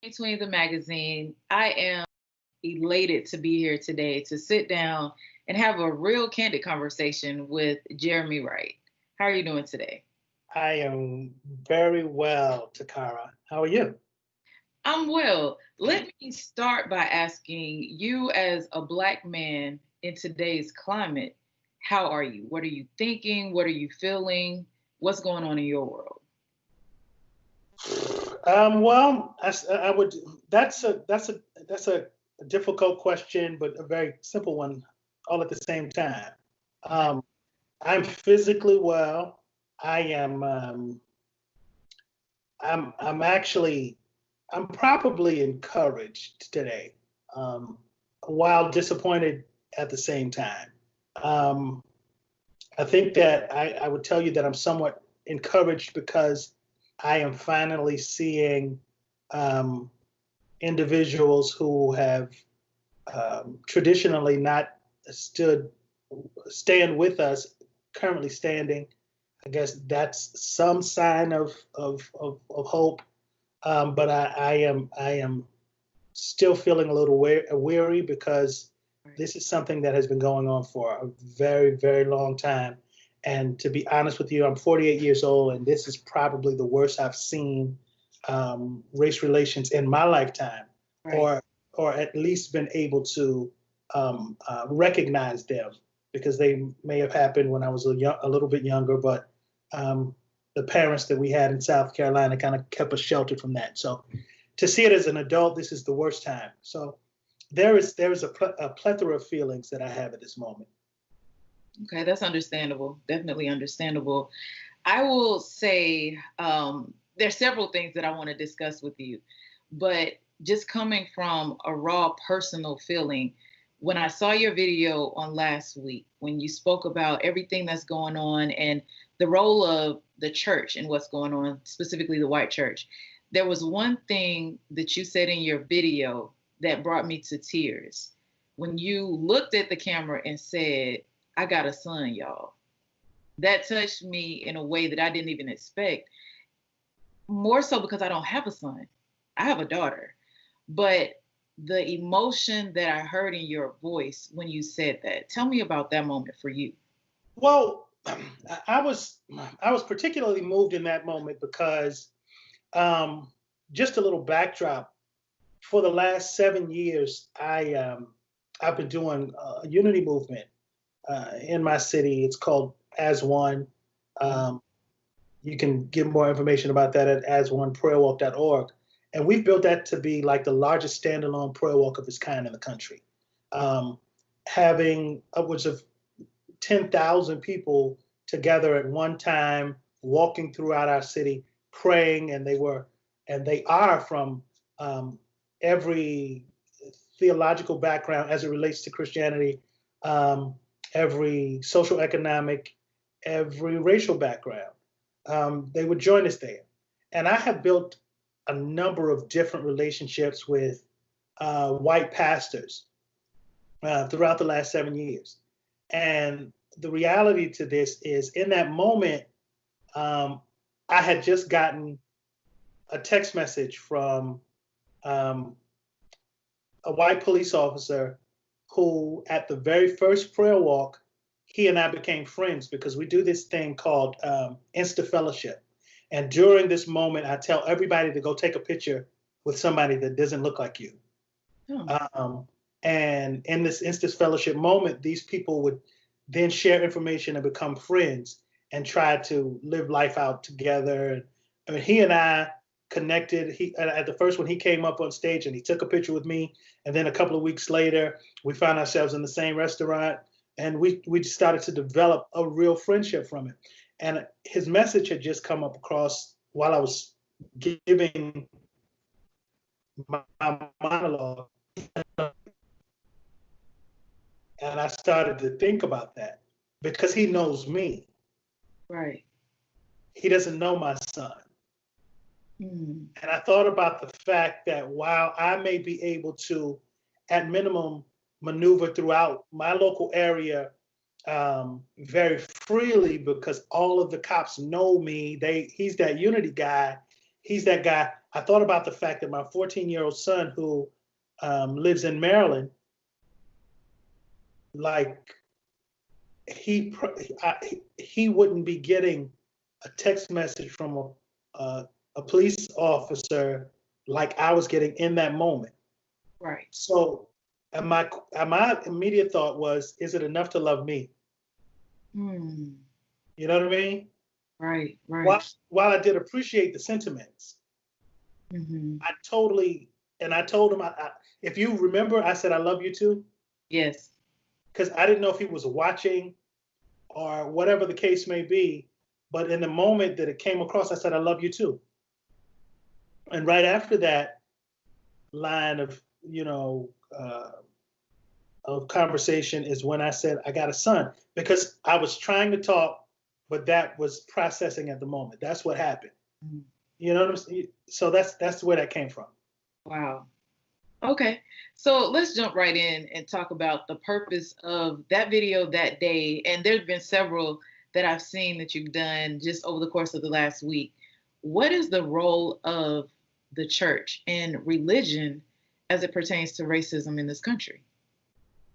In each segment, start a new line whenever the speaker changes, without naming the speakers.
Between the magazine. I am elated to be here today to sit down and have a real candid conversation with Jeremy Wright. How are you doing today?
I am very well, Takara. How are you?
I'm well. Let me start by asking you, as a Black man in today's climate, how are you? What are you thinking? What are you feeling? What's going on in your world?
Well, I would. That's a difficult question, but a very simple one, all at the same time. Um, I'm physically well. I am. I'm actually. I'm probably encouraged today, um, while disappointed at the same time. Um, I think that I would tell you that I'm somewhat encouraged because I am finally seeing um, individuals who have traditionally not stood stand with us currently standing. I guess that's some sign of hope. But I am still feeling a little weary because this is something that has been going on for a very, very long time. And to be honest with you, I'm 48 years old, and this is probably the worst I've seen race relations in my lifetime,
Right.
or or at least been able to recognize them because they may have happened when I was a little bit younger, but um, the parents that we had in South Carolina kind of kept us sheltered from that. So to see it as an adult, this is the worst time. So there is a plethora of feelings that I have at this moment.
Okay, that's understandable. Definitely understandable. I will say there's several things that I want to discuss with you, but just coming from a raw personal feeling, when I saw your video on last week, when you spoke about everything that's going on and the role of the church and what's going on, specifically the white church, there was one thing that you said in your video that brought me to tears. When you looked at the camera and said, I got a son, y'all. That touched me in a way that I didn't even expect. More so because I don't have a son, I have a daughter. But the emotion that I heard in your voice when you said that, tell me about that moment for you.
Well, I was I was particularly moved in that moment because um, just a little backdrop. For the last 7 years, I've been doing a unity movement in my city. It's called As One. Um, you can get more information about that at asoneprayerwalk.org. And we've built that to be like the largest standalone prayer walk of its kind in the country, um, having upwards of 10,000 people together at one time, walking throughout our city, praying, and they are from um, every theological background as it relates to Christianity, um, every social economic, every racial background. They would join us there. And I have built a number of different relationships with white pastors throughout the last 7 years. And the reality to this is, in that moment, um, I had just gotten a text message from um, a white police officer who, at the very first prayer walk, he and I became friends because we do this thing called Insta Fellowship. And during this moment, I tell everybody to go take a picture with somebody that doesn't look like you.
Oh,
Um, and in this Insta Fellowship moment, these people would then share information and become friends and try to live life out together. I mean, he and I connected. He at the first one he came up on stage and he took a picture with me, and then a couple of weeks later we found ourselves in the same restaurant, and we started to develop a real friendship from it. And his message had just come up across while I was giving my monologue, and I started to think about that because he knows me.
right.
He doesn't know my son.
Mm,
And I thought about the fact that while I may be able to, at minimum, maneuver throughout my local area very freely because all of the cops know me, he's that unity guy. he's that guy. I thought about the fact that my 14-year-old son, who lives in Maryland, like he wouldn't be getting a text message from a police officer like I was getting in that moment.
Right.
So, and my immediate thought was, is it enough to love me?
Hmm.
You know what I mean?
Right. Right.
While I did appreciate the sentiments,
Mm-hmm.
I told him, if you remember, I said, I love you too.
Yes.
Because I didn't know if he was watching or whatever the case may be. But in the moment that it came across, I said, I love you too. And right after that line of, of conversation is when I said, I got a son, because I was trying to talk, but that was processing at the moment. That's what happened.
Mm-hmm.
You know what I'm saying? So that's where that came from.
Wow. Okay. So let's jump right in and talk about the purpose of that video that day. And there's been several that I've seen that you've done just over the course of the last week. What is the role of the church and religion as it pertains to racism in this country?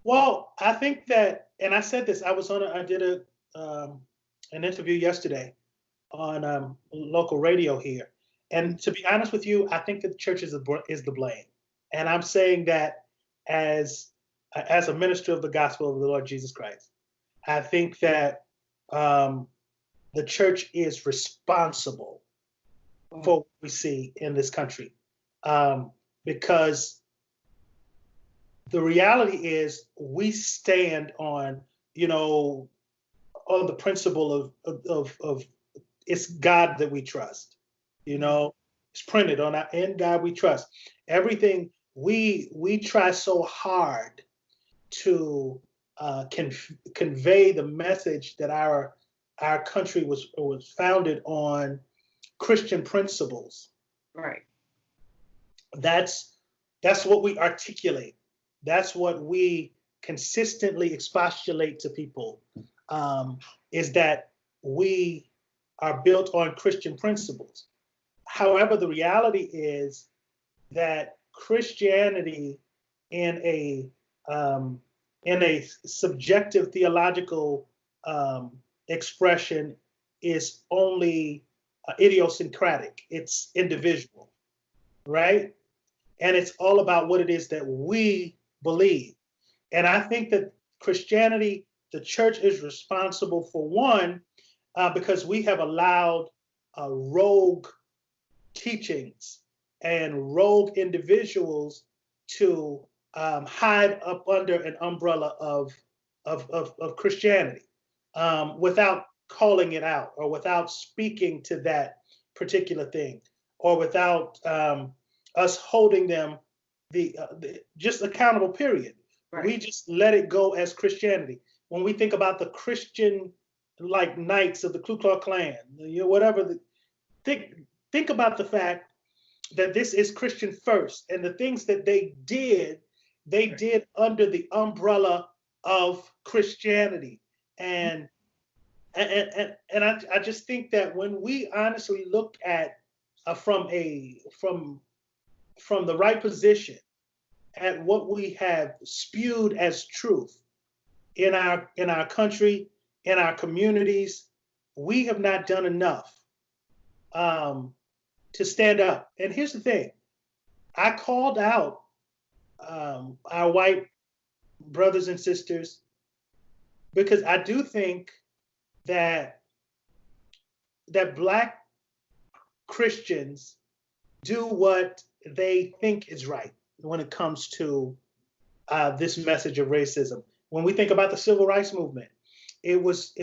Well, I think that, and I said this, I did an interview yesterday on local radio here. And to be honest with you, I think that the church is the blame. And I'm saying that as a minister of the gospel of the Lord Jesus Christ. I think that the church is responsible for what we see in this country, because the reality is we stand on the principle of it's God that we trust. It's printed on in God we trust. Everything we try so hard to convey the message that our country was founded on Christian principles.
Right.
That's what we articulate. That's what we consistently expostulate to people, is that we are built on Christian principles. However, the reality is that Christianity in a subjective theological expression is only idiosyncratic. It's individual, right? And it's all about what it is that we believe. And I think that Christianity, the church, is responsible for one, because we have allowed rogue teachings and rogue individuals to hide up under an umbrella of Christianity, without calling it out, or without speaking to that particular thing, or without us holding them the just accountable, period. Right. We just let it go as Christianity. When we think about the Christian like knights of the Ku Klux Klan, whatever, think about the fact that this is Christian first, and the things that they did under the umbrella of Christianity. And I just think that when we honestly look at from the right position at what we have spewed as truth in our country, in our communities, we have not done enough to stand up. And here's the thing: I called out our white brothers and sisters because I do think that Black Christians do what they think is right when it comes to this message of racism. When we think about the civil rights movement, it was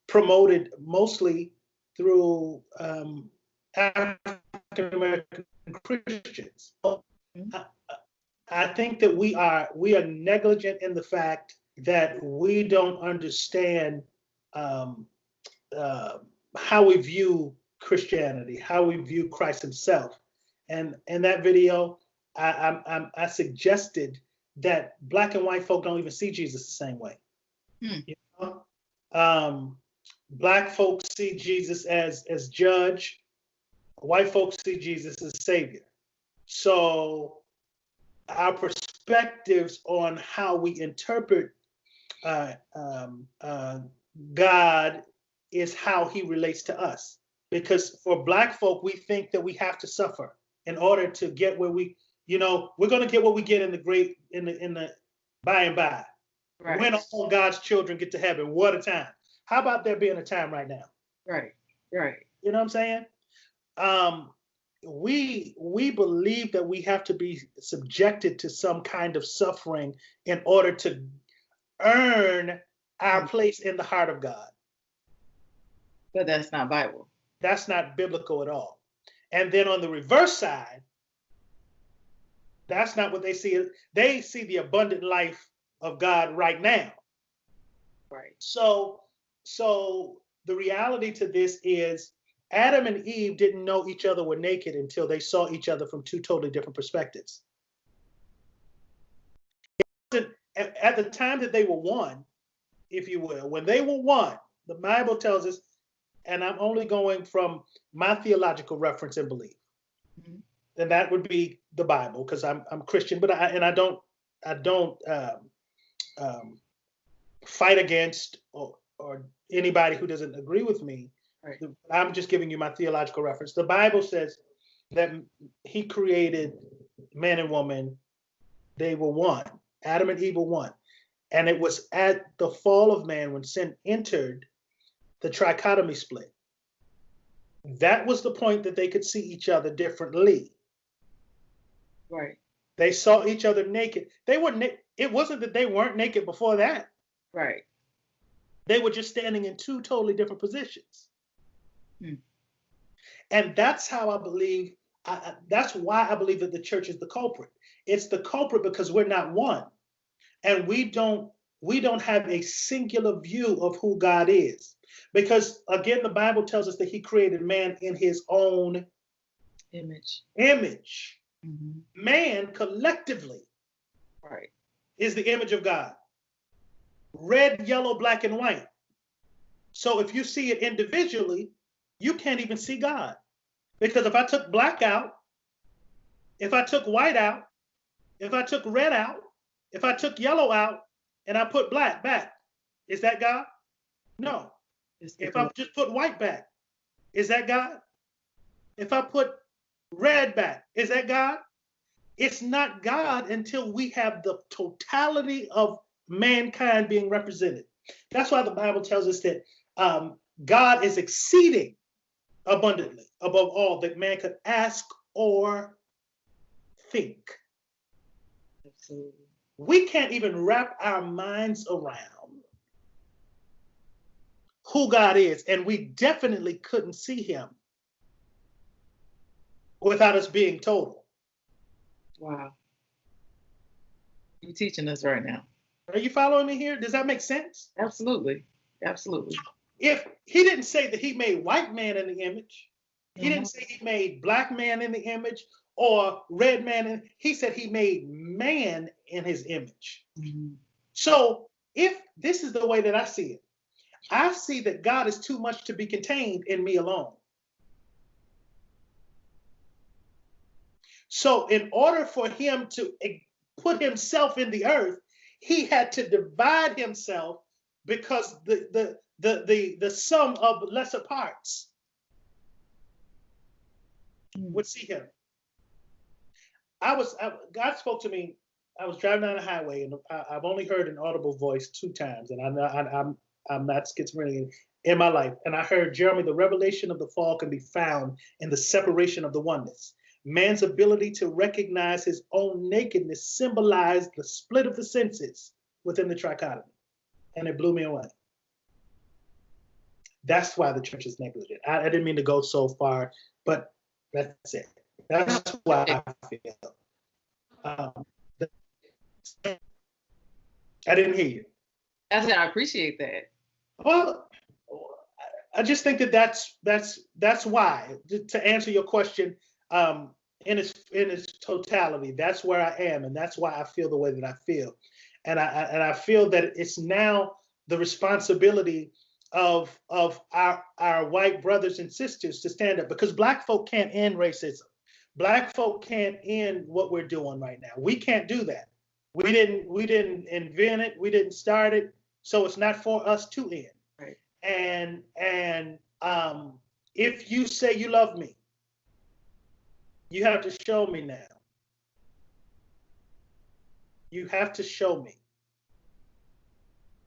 promoted mostly through African American Christians. I think that we are negligent in the fact that we don't understand how we view Christianity, how we view Christ himself. And in that video, I suggested that Black and white folk don't even see Jesus the same way. You know? Black folks see Jesus as judge. White folks see Jesus as Savior. So our perspectives on how we interpret God is how he relates to us. Because for Black folk, we think that we have to suffer in order to get where we're going to get what we get in the by and by. Right. When all God's children get to heaven, what a time. How about there being a time right now?
Right.
You know what I'm saying? We believe that we have to be subjected to some kind of suffering in order to earn our place in the heart of God.
But that's not Bible.
That's not biblical at all. And then on the reverse side, that's not what they see. They see the abundant life of God right now.
Right.
So the reality to this is Adam and Eve didn't know each other were naked until they saw each other from two totally different perspectives. At the time that they were one, if you will, when they were one, the Bible tells us, and I'm only going from my theological reference and belief, and that would be the Bible, because I'm Christian, but I don't fight against or anybody who doesn't agree with me.
Right.
I'm just giving you my theological reference. The Bible says that he created man and woman. They were one. Adam and Eve were one. And it was at the fall of man, when sin entered, the trichotomy split. That was the point that they could see each other differently.
Right.
They saw each other naked. They were it wasn't that they weren't naked before that.
Right.
They were just standing in two totally different positions. And that's how I believe, that's why I believe that the church is the culprit. It's the culprit because we're not one. And we don't have a singular view of who God is. Because again, the Bible tells us that he created man in his own
image.
Mm-hmm. Man collectively is the image of God. Red, yellow, black, and white. So if you see it individually, you can't even see God. Because if I took black out, if I took white out, if I took red out, if I took yellow out, and I put black back, is that God? No. If I just put white back, is that God? If I put red back, is that God? It's not God until we have the totality of mankind being represented. That's why the Bible tells us that God is exceeding abundantly above all that man could ask or think.
Absolutely.
We can't even wrap our minds around who God is, and we definitely couldn't see him without us being total.
Wow. You're teaching us right now.
Are you following me here? Does that make sense?
Absolutely.
If he didn't say that he made white man in the image, he didn't say he made black man in the image or red man. He said he made man in his image.
Mm-hmm.
So if this is the way that I see it, I see that God is too much to be contained in me alone. So in order for him to put himself in the earth, he had to divide himself, because the sum of lesser parts would see him. God spoke to me. I was driving down the highway, and I've only heard an audible voice 2 times, and I'm not schizophrenic in my life. And I heard, Jeremy, the revelation of the fall can be found in the separation of the oneness. Man's ability to recognize his own nakedness symbolized the split of the senses within the trichotomy. And it blew me away. That's why the church is negligent. I didn't mean to go so far, but that's it. That's why I feel. I didn't hear you.
I said I appreciate that.
Well, I just think that that's why. To answer your question, in its totality, that's where I am, and that's why I feel the way that I feel, and I feel that it's now the responsibility of our white brothers and sisters to stand up, because black folk can't end racism. Black folk can't end what we're doing right now. We can't do that. We didn't invent it. We didn't start it. So it's not for us to end.
Right.
And if you say you love me, you have to show me now. You have to show me.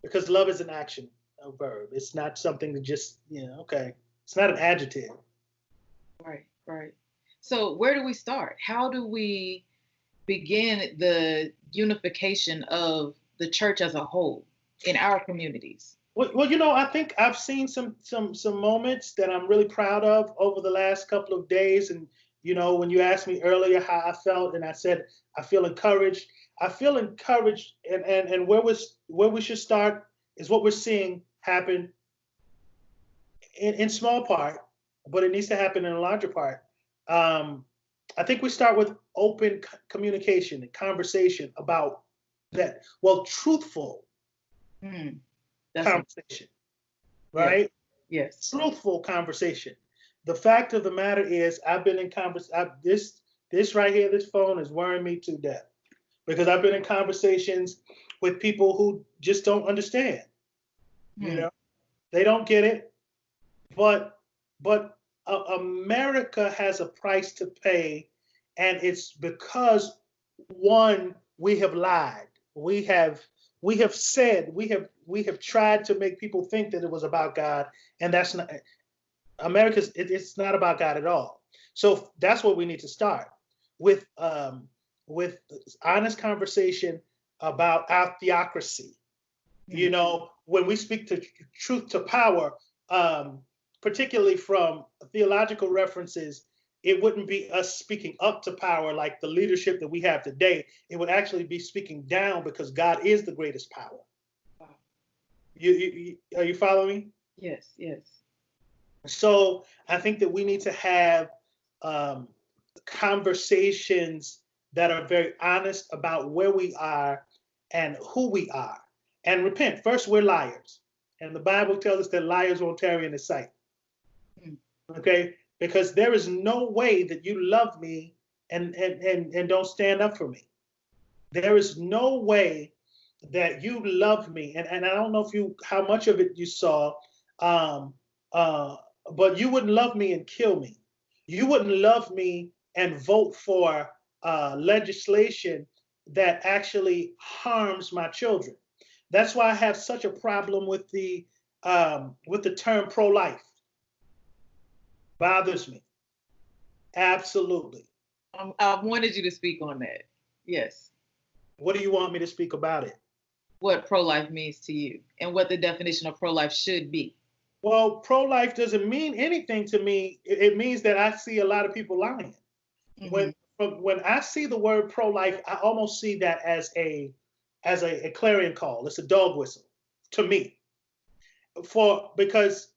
Because love is an action, a verb. It's not something to just, okay. It's not an adjective.
Right, right. So where do we start? How do we begin the unification of the church as a whole in our communities?
Well, I think I've seen some moments that I'm really proud of over the last couple of days. And, when you asked me earlier how I felt, and I said, I feel encouraged. I feel encouraged, and where we should start is what we're seeing happen in small part, but it needs to happen in a larger part. I think we start with open communication and conversation about that. Well, truthful conversation, right?
Yes.
Truthful conversation. The fact of the matter is, I've been in this right here, this phone is worrying me to death, because I've been in conversations with people who just don't understand. They don't get it. But America has a price to pay, and it's because, one, we have lied. We have said, we have tried to make people think that it was about God, and that's not America's. It's not about God at all. So that's what we need to start with honest conversation about our theocracy. When we speak to truth to power, particularly from theological references, it wouldn't be us speaking up to power like the leadership that we have today. It would actually be speaking down, because God is the greatest power. Wow. Are you following me?
Yes, yes.
So I think that we need to have conversations that are very honest about where we are and who we are, and repent. First, we're liars, and the Bible tells us that liars won't tarry in His sight. Okay, because there is no way that you love me and don't stand up for me. There is no way that you love me, and I don't know how much of it you saw, but you wouldn't love me and kill me. You wouldn't love me and vote for legislation that actually harms my children. That's why I have such a problem with the term pro-life. Bothers me. Absolutely.
I wanted you to speak on that. Yes.
What do you want me to speak about it?
What pro-life means to you, and what the definition of pro-life should be.
Well, pro-life doesn't mean anything to me. It means that I see a lot of people lying. When I see the word pro-life, I almost see that as a clarion call. It's a dog whistle to me. Because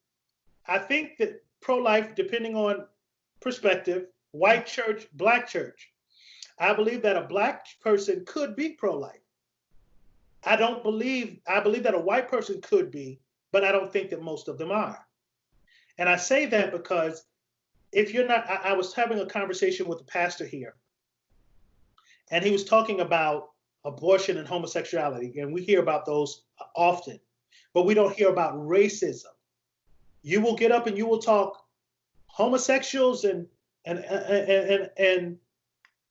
I think that pro-life, depending on perspective, white church, black church, I believe that a black person could be pro-life. I believe that a white person could be, but I don't think that most of them are. And I say that because if you're not, I was having a conversation with a pastor here, and he was talking about abortion and homosexuality, and we hear about those often, but we don't hear about racism. You will get up and you will talk homosexuals and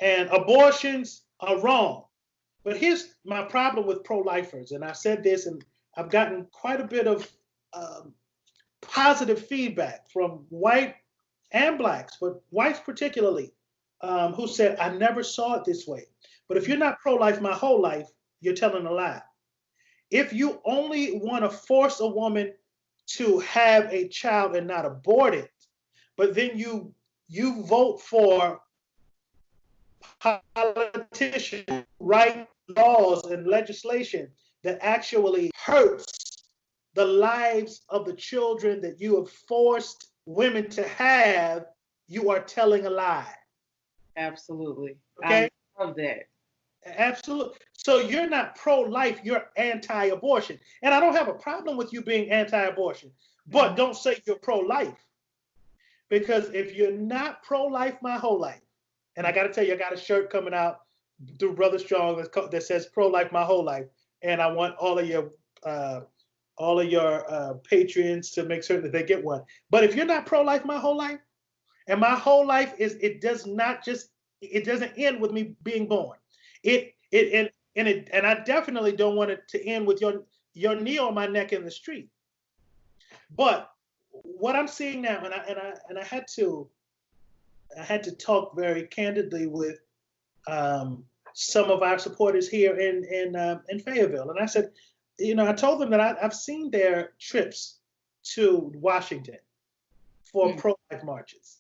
abortions are wrong. But here's my problem with pro-lifers, and I said this, and I've gotten quite a bit of positive feedback from white and blacks, but whites particularly, who said, I never saw it this way. But if you're not pro-life my whole life, you're telling a lie. If you only want to force a woman to have a child and not abort it, but then you vote for politicians who write laws and legislation that actually hurts the lives of the children that you have forced women to have, you are telling a lie.
Absolutely.
Okay?
I love that.
Absolutely. So you're not pro-life, you're anti-abortion. And I don't have a problem with you being anti-abortion, but don't say you're pro-life. Because if you're not pro-life my whole life, and I got to tell you, I got a shirt coming out through Brother Strong that says pro-life my whole life, and I want all of your patrons to make certain that they get one. But if you're not pro-life my whole life, and my whole life it doesn't end with me being born. And I definitely don't want it to end with your knee on my neck in the street. But what I'm seeing now, and I had to talk very candidly with some of our supporters here in Fayetteville, and I said, I told them that I've seen their trips to Washington for pro-life marches.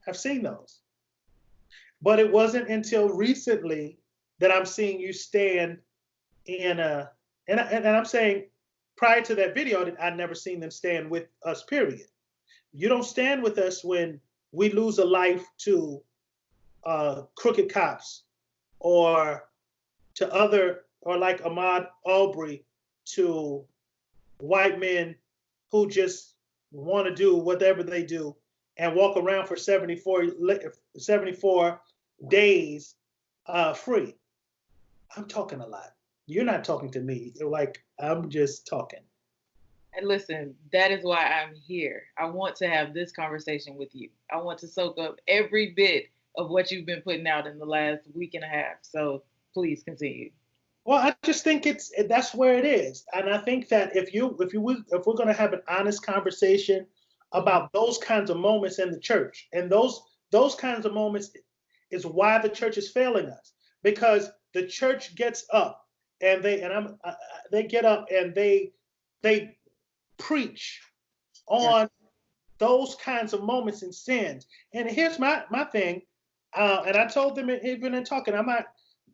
I've seen those, but it wasn't until recently that I'm seeing you stand in and I'm saying prior to that video that I'd never seen them stand with us, period. You don't stand with us when we lose a life to crooked cops or like Ahmaud Arbery, to white men who just want to do whatever they do and walk around for 74 days free. I'm talking a lot. You're not talking to me. Like, I'm just talking.
And listen, that is why I'm here. I want to have this conversation with you. I want to soak up every bit of what you've been putting out in the last week and a half. So please continue.
Well, I just think that's where it is. And I think that if we're going to have an honest conversation about those kinds of moments in the church, and those kinds of moments is why the church is failing us, because the church gets up and they get up and they preach on those kinds of moments and sins. And here's my thing, and I told them even in talking,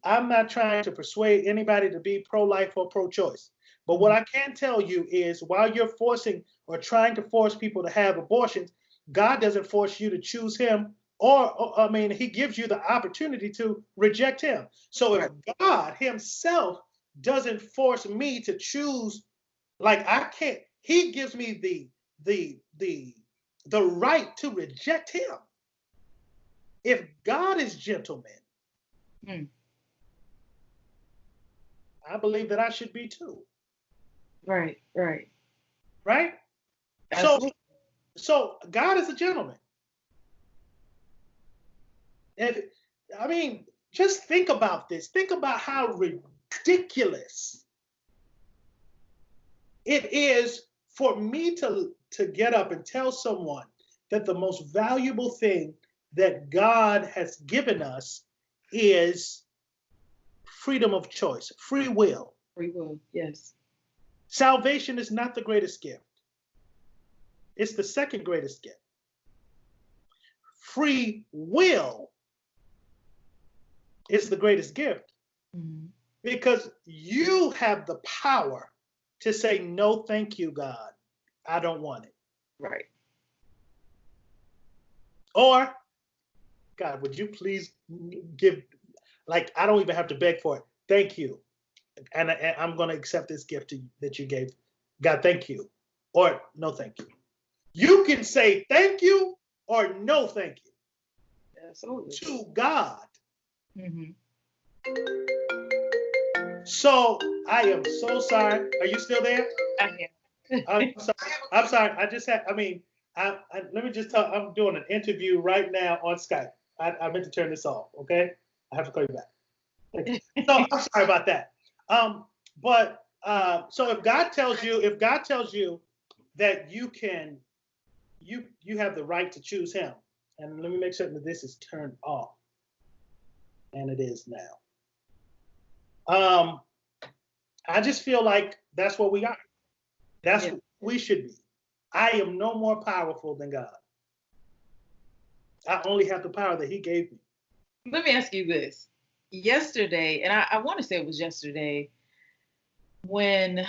I'm not trying to persuade anybody to be pro-life or pro-choice. But what I can tell you is, while you're forcing or trying to force people to have abortions, God doesn't force you to choose him, or he gives you the opportunity to reject him. So if God himself doesn't force me to choose, like, I can't, he gives me the right to reject him. If God is gentleman, I believe that I should be too.
Right.
So God is a gentleman. And just think about this. Think about how ridiculous it is for me to get up and tell someone that the most valuable thing that God has given us is freedom of choice, free will.
Free will, yes.
Salvation is not the greatest gift. It's the second greatest gift. Free will is the greatest gift, because you have the power to say, no, thank you, God. I don't want it.
Right.
Or, God, would you please give, like, I don't even have to beg for it. Thank you. And I'm going to accept this gift that you gave. God, thank you. Or, no, thank you. You can say thank you or no, thank you.
Absolutely.
To God. So I am so sorry. Are you still there?
I am.
I'm sorry. I just had, let me just tell, I'm doing an interview right now on Skype. I meant to turn this off, okay? I have to call you back. Okay. So I'm sorry about that. So if God tells you that you have the right to choose him, and let me make certain that this is turned off. And it is now. I just feel like that's what we are. That's what we should be. I am no more powerful than God. I only have the power that he gave me.
Let me ask you this. Yesterday, and I want to say it was yesterday, when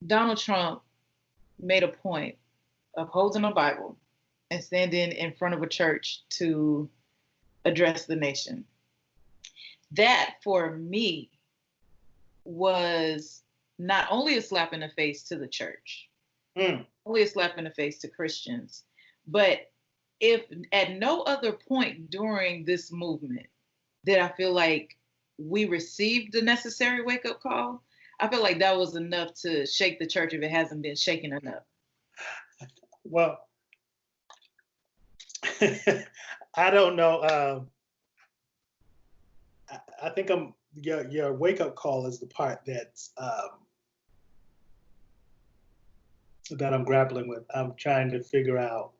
Donald Trump made a point of holding a Bible and standing in front of a church to address the nation. That, for me, was not only a slap in the face to the church, only a slap in the face to Christians, but if at no other point during this movement did I feel like we received the necessary wake-up call, I feel like that was enough to shake the church if it hasn't been shaken enough.
Well, I don't know. I think your wake-up call is the part that's that I'm grappling with. I'm trying to figure out,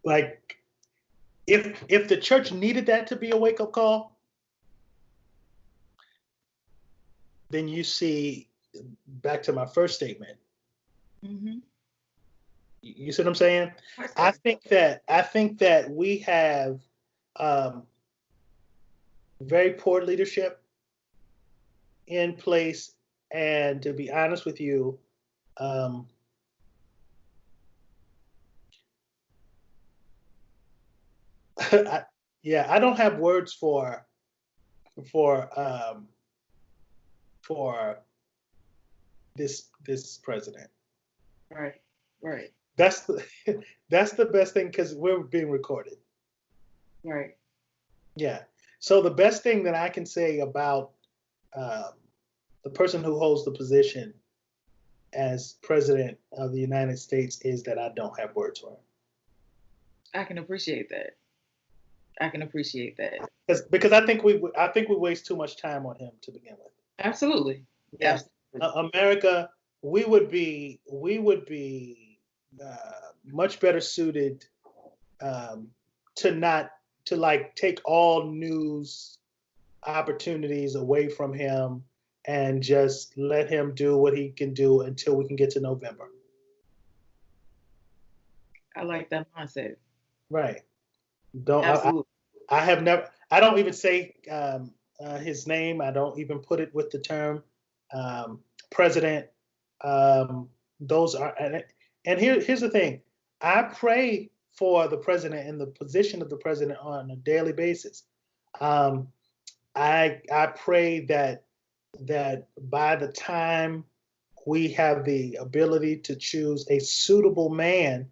like, if the church needed that to be a wake-up call, then you see, back to my first statement.
Mm-hmm.
You see what I'm saying? I think that we have very poor leadership in place, and to be honest with you, I don't have words for this president.
Right.
That's the best thing, because we're being recorded.
Right.
Yeah. So the best thing that I can say about the person who holds the position as president of the United States is that I don't have words for him.
I can appreciate that.
Because I think we waste too much time on him to begin with.
Absolutely.
Yeah. America, we would be much better suited to like take all news opportunities away from him and just let him do what he can do until we can get to November.
I like that mindset.
Right. I don't even say his name. I don't even put it with the term president. Those are, and here's the thing. I pray for the president and the position of the president on a daily basis. I pray that by the time we have the ability to choose a suitable man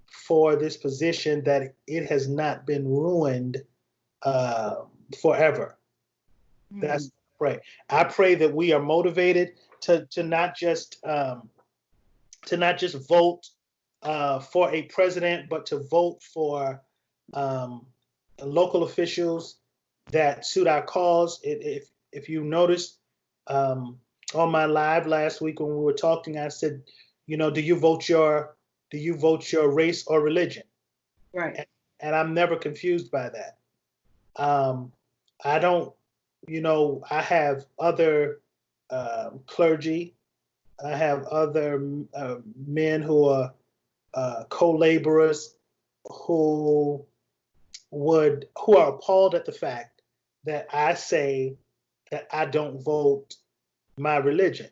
for this position, that it has not been ruined forever. That's what I pray. I pray that we are motivated to not just vote for a president, but to vote for local officials that suit our cause. If you noticed on my live last week when we were talking, I said, do you vote your race or religion?
Right.
And I'm never confused by that. I don't, I have other clergy. I have other men who are co-laborers who are appalled at the fact that I say that I don't vote my religion.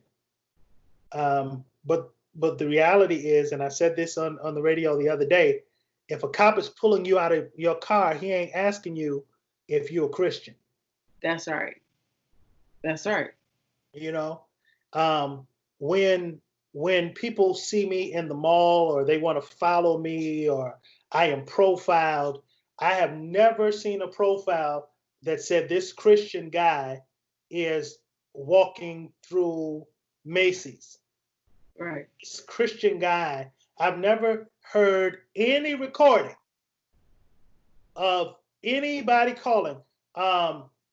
But the reality is, and I said this on the radio the other day, if a cop is pulling you out of your car, he ain't asking you if you're a Christian.
That's right.
When people see me in the mall, or they want to follow me, or I am profiled, I have never seen a profile that said this Christian guy is walking through Macy's.
Right.
This Christian guy, I've never heard any recording of anybody calling.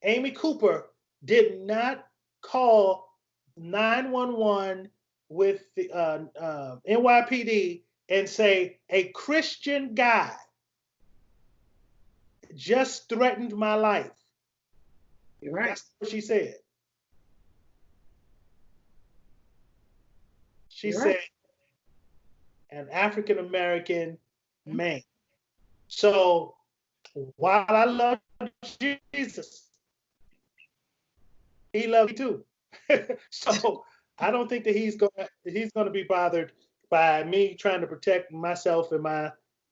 Amy Cooper did not call 911 with the NYPD and say a Christian guy just threatened my life.
You're right.
That's what she said. She said, an African American man. So while I love Jesus, he loves me too. So I don't think that he's gonna be bothered by me trying to protect myself and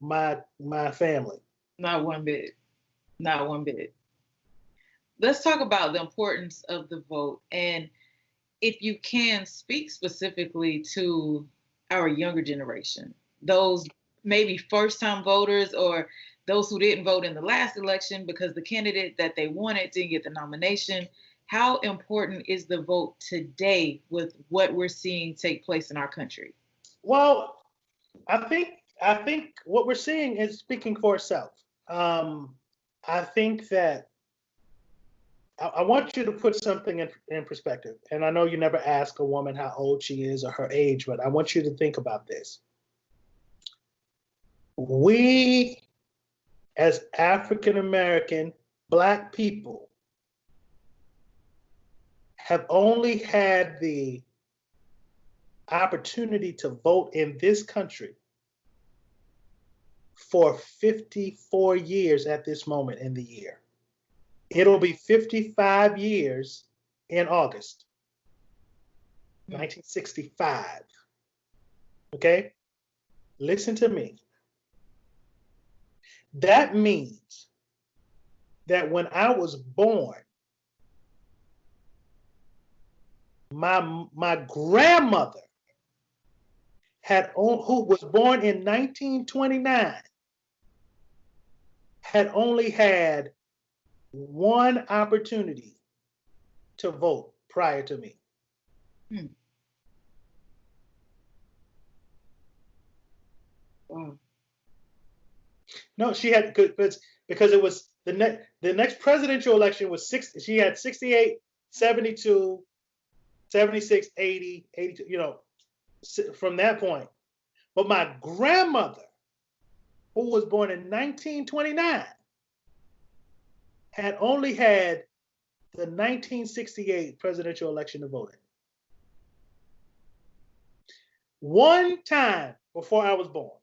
my family.
Not one bit. let's talk about the importance of the vote. And if you can speak specifically to our younger generation, those maybe first time voters or those who didn't vote in the last election because the candidate that they wanted didn't get the nomination. How important is the vote today with what we're seeing take place in our country?
Well, I think what we're seeing is speaking for itself. I think that I want you to put something in perspective. And I know you never ask a woman how old she is or her age, but I want you to think about this. We, as African American Black people, have only had the opportunity to vote in this country for 54 years at this moment in the year. It'll be 55 years in August, 1965. Okay? Listen to me. That means that when I was born, my grandmother who was born in 1929 had only had one opportunity to vote prior to me.
Wow.
No, she had because it was the next presidential election was she had 68, 72, 76, 80, 82, from that point. But my grandmother, who was born in 1929, had only had the 1968 presidential election to vote in. One time before I was born.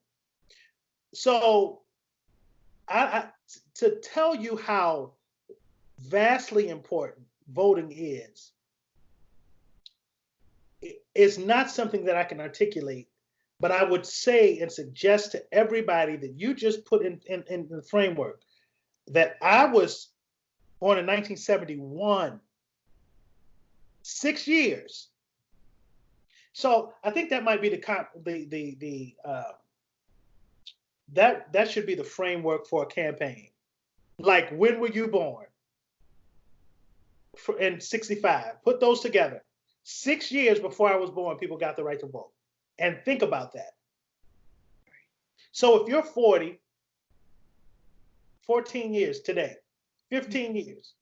So to tell you how vastly important voting is, it's not something that I can articulate, but I would say and suggest to everybody that you just put in the framework that I was born in 1971, 6 years. So I think that might be that should be the framework for a campaign. Like, when were you born? In 65. Put those together. 6 years before I was born, people got the right to vote. And think about that. So if you're 40, 14 years today, 15 years,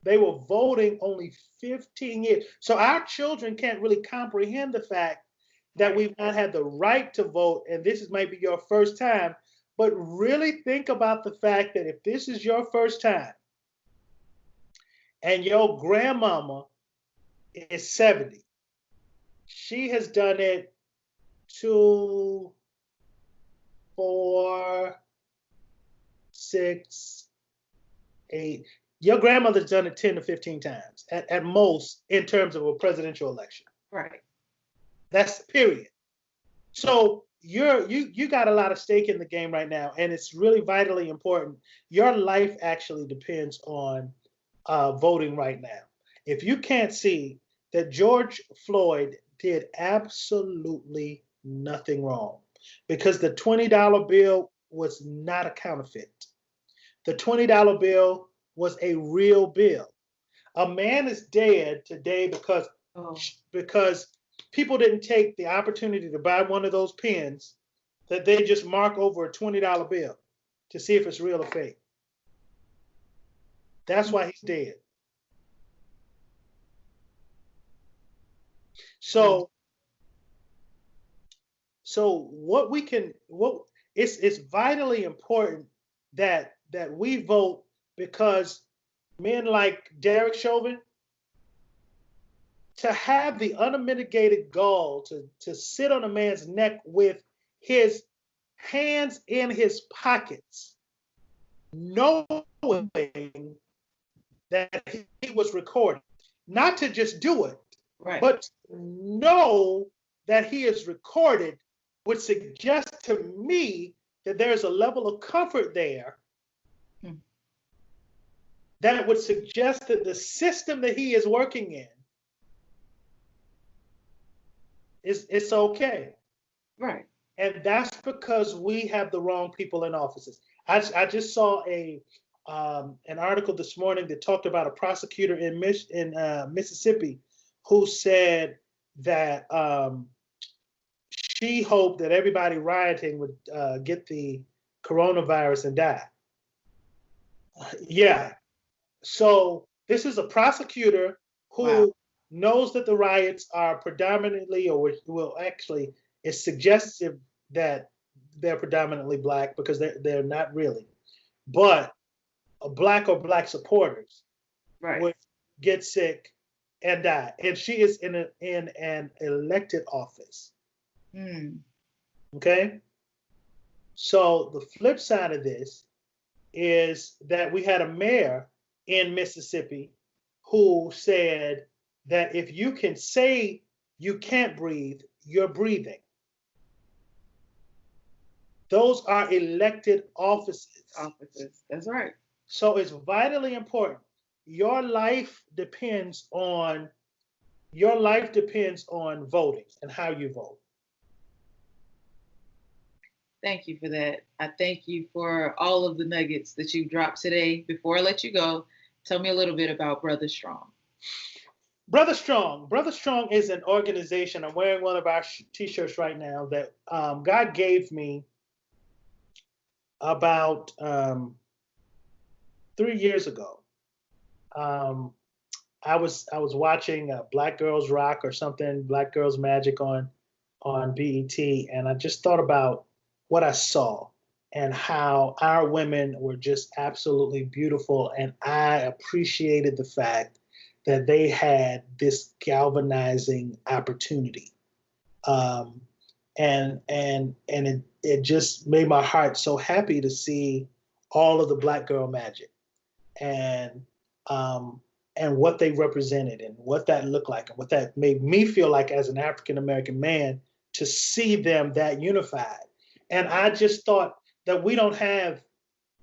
they were voting only 15 years. So our children can't really comprehend the fact that we've not had the right to vote, and this might be your first time. But really think about the fact that if this is your first time, and your grandmama is 70, she has done it 2, 4, 6, 8. Your grandmother's done it 10 to 15 times at most in terms of a presidential election.
Right.
That's period. So you got a lot of stake in the game right now, and it's really vitally important. Your life actually depends on voting right now. If you can't see that George Floyd did absolutely nothing wrong, because the $20 bill was not a counterfeit. The $20 bill was a real bill. A man is dead today because people didn't take the opportunity to buy one of those pens that they just mark over a $20 bill to see if it's real or fake. That's why he's dead. So it's vitally important that we vote, because men like Derek Chauvin, to have the unmitigated gall to sit on a man's neck with his hands in his pockets, knowing that he was recorded, not to just do it,
right,
but know that he is recorded, would suggest to me that there's a level of comfort there that would suggest that the system that he is working in is it's okay.
Right.
And that's because we have the wrong people in offices. I just saw an article this morning that talked about a prosecutor in Mississippi who said that she hoped that everybody rioting would get the coronavirus and die. Yeah. So this is a prosecutor who
Wow.
knows that the riots are predominantly, or will actually, it's suggestive that they're predominantly black because they're not really, but black or black supporters
Right.
would get sick and die, and she is in an elected office.
Mm.
Okay, so the flip side of this is that we had a mayor in Mississippi who said that if you can say you can't breathe, you're breathing. Those are elected offices.
Offices. That's right.
So it's vitally important. Your life depends on voting and how you vote.
Thank you for that. I thank you for all of the nuggets that you dropped today. Before I let you go, tell me a little bit about Brother Strong.
Brother Strong is an organization. I'm wearing one of our t-shirts right now that God gave me about 3 years ago. I was watching Black Girls Rock or something, Black Girls Magic on BET, and I just thought about what I saw and how our women were just absolutely beautiful, and I appreciated the fact that they had this galvanizing opportunity, and it just made my heart so happy to see all of the Black Girl Magic and what they represented and what that looked like and what that made me feel like as an African American man to see them that unified. And I just thought that we don't have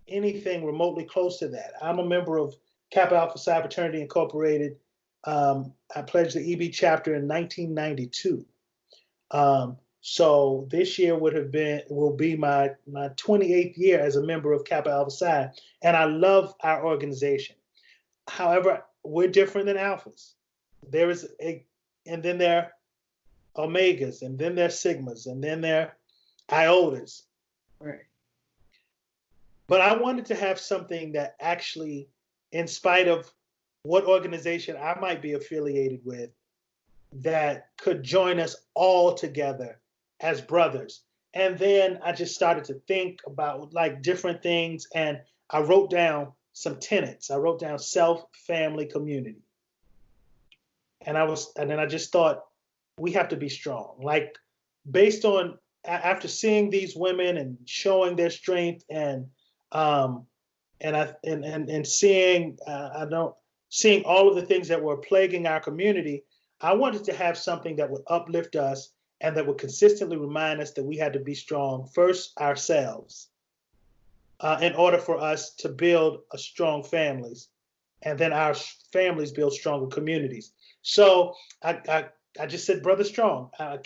anything remotely close to that. I'm a member of Kappa Alpha Psi Fraternity Incorporated. I pledged the EB chapter in 1992. So this year will be my 28th year as a member of Kappa Alpha Psi, and I love our organization. However, we're different than alphas. And then there are omegas, and then there are sigmas, and then there are iotas.
Right.
But I wanted to have something that actually, in spite of what organization I might be affiliated with, that could join us all together as brothers. And then I just started to think about like different things, and I wrote down some tenets. I wrote down self, family, community. And then I just thought we have to be strong. Like based on after seeing these women and showing their strength and seeing seeing all of the things that were plaguing our community, I wanted to have something that would uplift us and that would consistently remind us that we had to be strong first ourselves in order for us to build a strong families, and then our families build stronger communities. So I just said, Brother Strong. It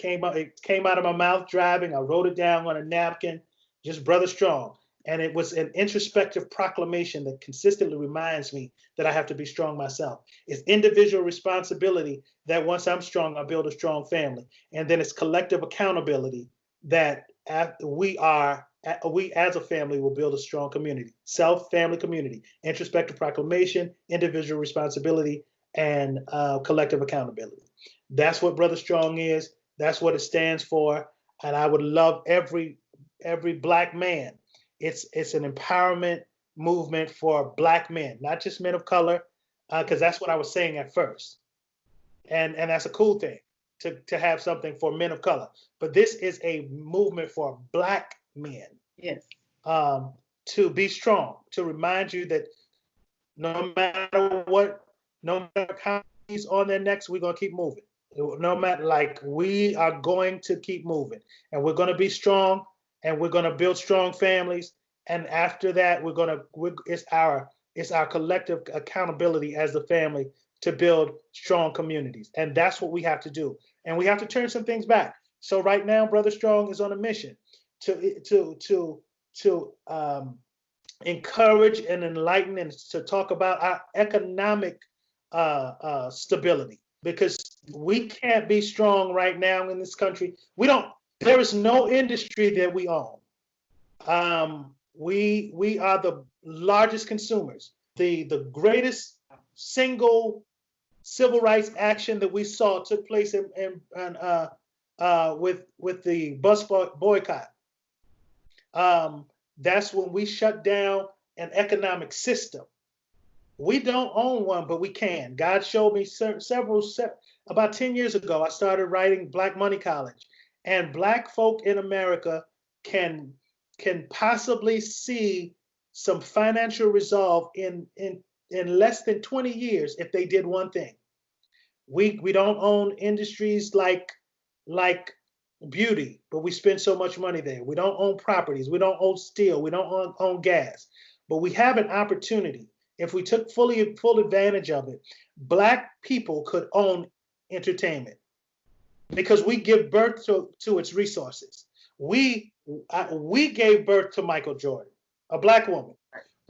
came out of my mouth driving. I wrote it down on a napkin, just Brother Strong. And it was an introspective proclamation that consistently reminds me that I have to be strong myself. It's individual responsibility that once I'm strong, I build a strong family. And then it's collective accountability that we as a family will build a strong community. Self, family, community. Introspective proclamation, individual responsibility, and collective accountability. That's what Brother Strong is. That's what it stands for. And I would love every Black man. It's an empowerment movement for Black men, not just men of color, because that's what I was saying at first. And that's a cool thing to have something for men of color. But this is a movement for Black men.
Yes.
To be strong, to remind you that no matter how he's on their necks, we're gonna keep moving. No matter, like, we are going to keep moving, and we're gonna be strong, and we're gonna build strong families. And after that, It's our collective accountability as a family to build strong communities. And that's what we have to do. And we have to turn some things back. So right now, Brother Strong is on a mission to encourage and enlighten and to talk about our economic stability, because we can't be strong right now in this country. There is no industry that we own. We are the largest consumers. The greatest single civil rights action that we saw took place with the bus boycott. That's when we shut down an economic system. We don't own one, but we can. God showed me about 10 years ago, I started writing Black Money College, and Black folk in America can possibly see some financial resolve in less than 20 years if they did one thing. We don't own industries like beauty, but we spend so much money there. We don't own properties. We don't own steel. We don't own gas. But we have an opportunity. If we took full advantage of it, Black people could own entertainment, because we give birth to its resources. We gave birth to Michael Jordan, a Black woman,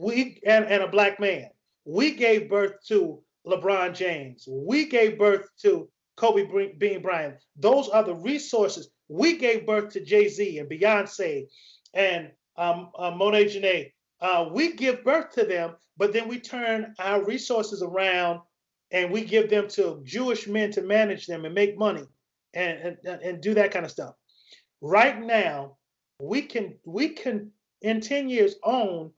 and a Black man. We gave birth to LeBron James. We gave birth to Kobe Bean Bryant. Those are the resources. We gave birth to Jay-Z and Beyonce and Monet Janae. We give birth to them, but then we turn our resources around and we give them to Jewish men to manage them and make money and do that kind of stuff. Right now, we can in 10 years own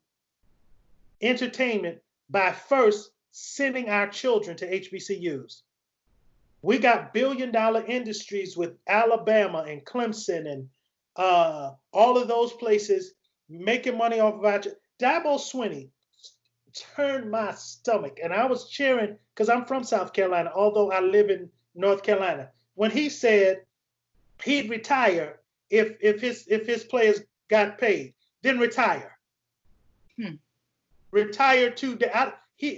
entertainment by first sending our children to HBCUs. We got billion-dollar industries with Alabama and Clemson and all of those places making money off of our. Dabo Swinney turned my stomach, and I was cheering because I'm from South Carolina, although I live in North Carolina. When he said he'd retire if his players got paid, then retire. Retire to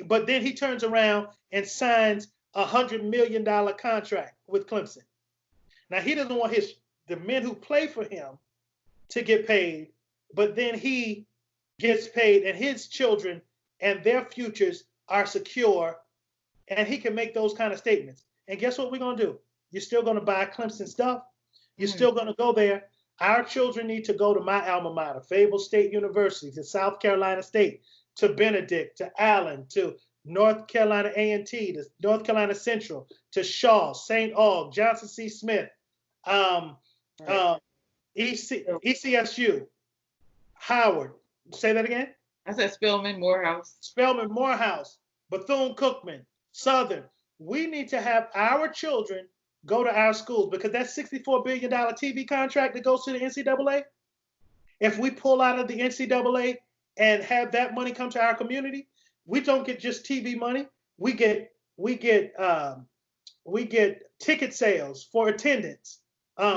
but then he turns around and signs $100 million contract with Clemson. Now he doesn't want the men who play for him to get paid, but then he gets paid and his children and their futures are secure, and he can make those kind of statements. And guess what we're going to do? You're still going to buy Clemson stuff. You're still going to go there. Our children need to go to my alma mater, Fayetteville State University, to South Carolina State, to Benedict, to Allen, to North Carolina A&T, to North Carolina Central, to Shaw, St. Aug, Johnson C. Smith, ECSU, Howard. Say that again?
I said Spelman, Morehouse.
Spelman, Morehouse, Bethune-Cookman, Southern. We need to have our children go to our schools, because that $64 billion TV contract that goes to the NCAA, if we pull out of the NCAA and have that money come to our community, we don't get just TV money. We get ticket sales for attendance.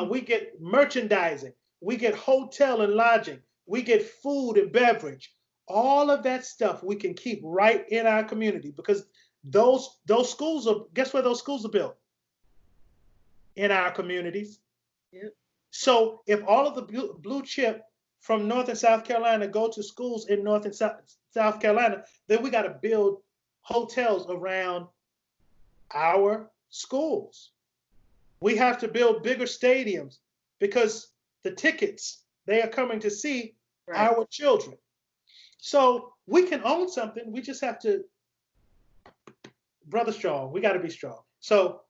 We get merchandising. We get hotel and lodging. We get food and beverage. All of that stuff we can keep right in our community, because those schools are, guess where those schools are built? In our communities.
Yep.
So if all of the blue chip from North and South Carolina go to schools in North and South Carolina, then we got to build hotels around our schools. We have to build bigger stadiums, because the tickets, they are coming to see our children. So we can own something. We just have to, Brother Strong, we got to be strong. So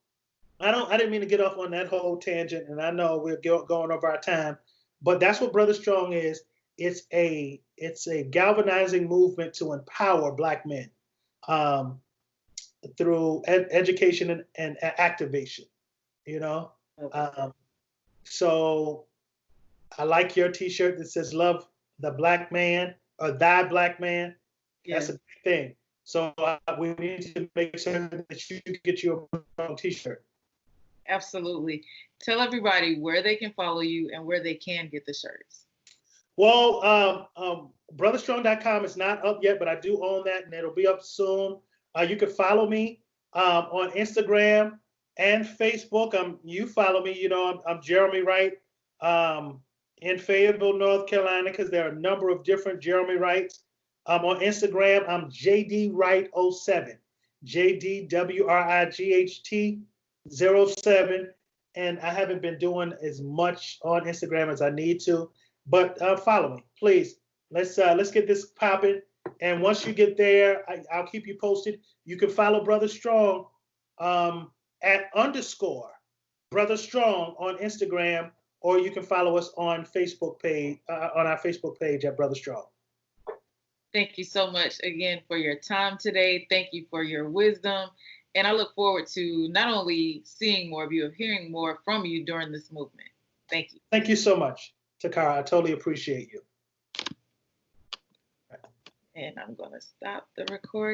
I didn't mean to get off on that whole tangent, and I know we're going over our time, but that's what Brother Strong is. It's a galvanizing movement to empower Black men through education and activation, you know? Okay. So I like your t-shirt that says love the Black man, or thy Black man. Yeah. That's a big thing. So we need to make sure that you get your own t-shirt.
Absolutely. Tell everybody where they can follow you and where they can get the shirts.
Well, brotherstrong.com is not up yet, but I do own that, and it'll be up soon. You can follow me on Instagram and Facebook. You follow me. You know, I'm Jeremy Wright in Fayetteville, North Carolina, because there are a number of different Jeremy Wrights. On Instagram, I'm JD Wright 07, JDWRIGHT 07, and I haven't been doing as much on Instagram as I need to, but follow me, please. Let's get this popping. And once you get there, I'll keep you posted. You can follow Brother Strong at _ Brother Strong on Instagram, or you can follow us on Facebook page on our Facebook page at Brother Strong.
Thank you so much again for your time today. Thank you for your wisdom. And I look forward to not only seeing more of you, but hearing more from you during this movement. Thank you.
Thank you so much, Takara. I totally appreciate you.
And I'm going to stop the recording.